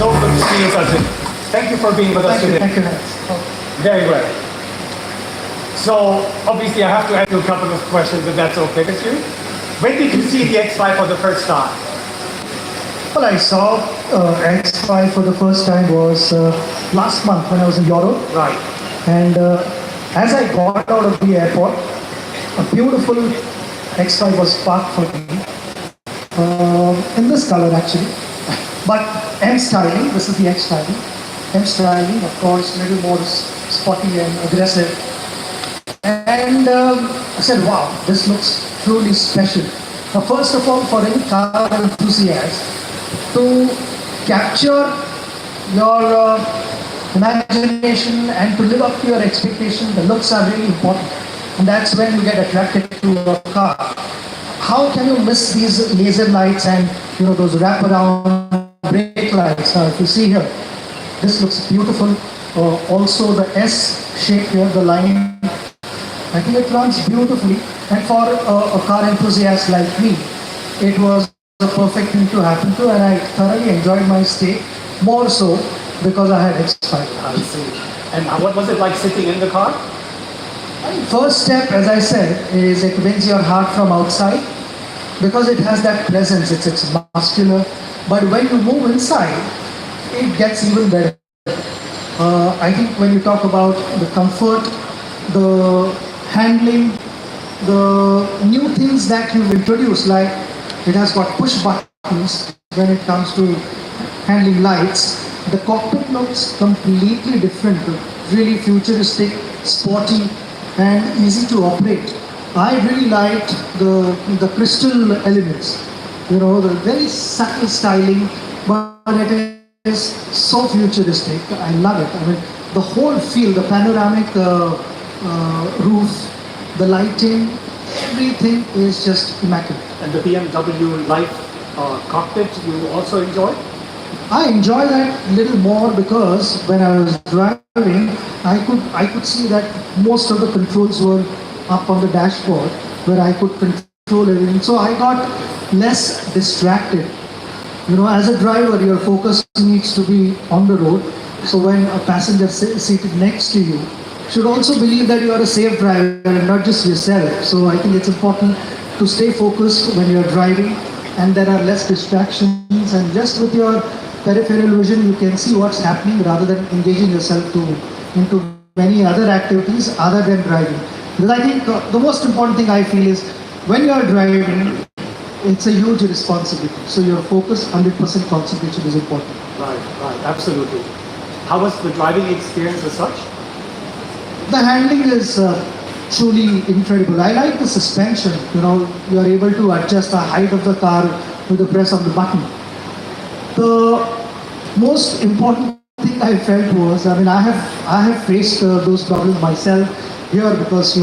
So good to see you, Sachin. Thank you for being with us today. Thank you. Very well. So obviously I have to ask you a couple of questions if that's okay with you. When did you see the X5 for the first time? Well, I saw X5 for the first time was last month when I was in Europe. Right. And as I got out of the airport, a beautiful X5 was parked for me in this color actually. But M styling, this is the X styling. M styling, of course, a little more sporty and aggressive. And I said, wow, this looks truly special. Now, first of all, for any car enthusiast, to capture your imagination and to live up to your expectation, the looks are really important. And that's when you get attracted to a car. How can you miss these laser lights and those wraparound brake lights? Now, if you see here, this looks beautiful. Also the S shape here, the line, I think it runs beautifully. And for a car enthusiast like me, it was a perfect thing to happen to, and I thoroughly enjoyed my stay, more so because I had X5. I see. And what was it like sitting in the car? First step, as I said, is it wins your heart from outside because it has that presence, it's muscular. But when you move inside, it gets even better. I think when you talk about the comfort, the handling, the new things that you've introduced, like it has got push buttons when it comes to handling lights. The cockpit looks completely different, really futuristic, sporty, and easy to operate. I really liked the crystal elements, the very subtle styling, but it is so futuristic. I love it. I mean, the whole feel, the panoramic roof, the lighting, everything is just immaculate. And the BMW Life cockpit you also enjoy? I enjoy that little more because when I was driving, I could see that most of the controls were up on the dashboard where I could control everything. So I got less distracted. As a driver, your focus needs to be on the road. So when a passenger seated next to you should also believe that you are a safe driver and not just yourself. So I think it's important to stay focused when you're driving, and there are less distractions, and just with your peripheral vision you can see what's happening rather than engaging yourself into many other activities other than driving. Because I think the most important thing I feel is when you're driving, it's a huge responsibility. So your focus, 100% concentration is important. Right, absolutely. How was the driving experience as such? The handling is truly incredible. I like the suspension. You are able to adjust the height of the car with the press of the button. The most important thing I felt was, I have faced those problems myself here because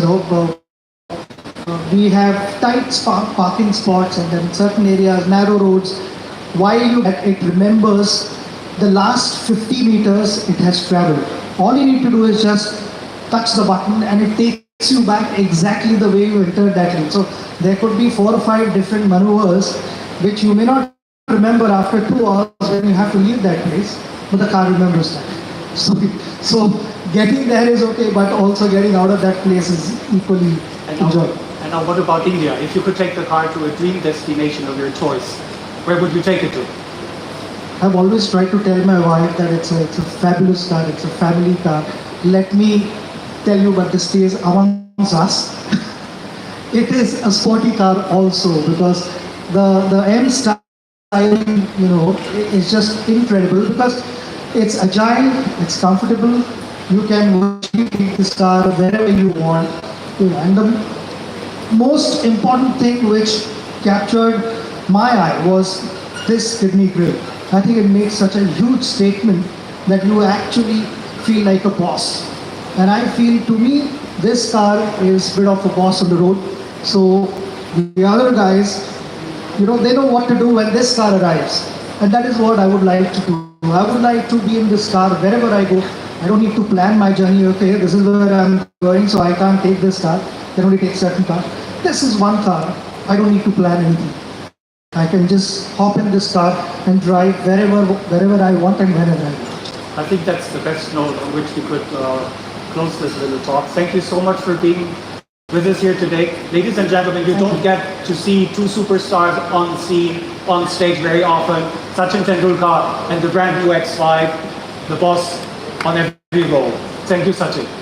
we have tight parking spots, and then certain areas, narrow roads. While it remembers the last 50 meters it has traveled. All you need to do is just touch the button and it takes you back exactly the way you entered that lane. So there could be 4 or 5 different maneuvers which you may not remember after 2 hours when you have to leave that place, but the car remembers that. So getting there is okay, but also getting out of that place is equally enjoyable. And now what about India? If you could take the car to a dream destination of your choice, where would you take it to? I've always tried to tell my wife that it's a fabulous car, it's a family car. Let me tell you, but this stays amongst us. It is a sporty car also because the M style, is just incredible because it's agile, it's comfortable. You can take this car wherever you want. And the most important thing which captured my eye was this kidney grille. I think it makes such a huge statement that you actually feel like a boss. And I feel, to me, this car is a bit of a boss on the road. So the other guys, they know what to do when this car arrives. And that is what I would like to do. I would like to be in this car wherever I go. I don't need to plan my journey. Okay, this is where I'm going, so I can't take this car. I can only take certain cars. This is one car. I don't need to plan anything. I can just hop in this car and drive wherever I want and whenever I want. I think that's the best note on which we could close this little talk. Thank you so much for being with us here today. Ladies and gentlemen, you don't get to see two superstars on stage very often. Sachin Tendulkar and the brand new X5, the boss on every roll. Thank you, Sachin.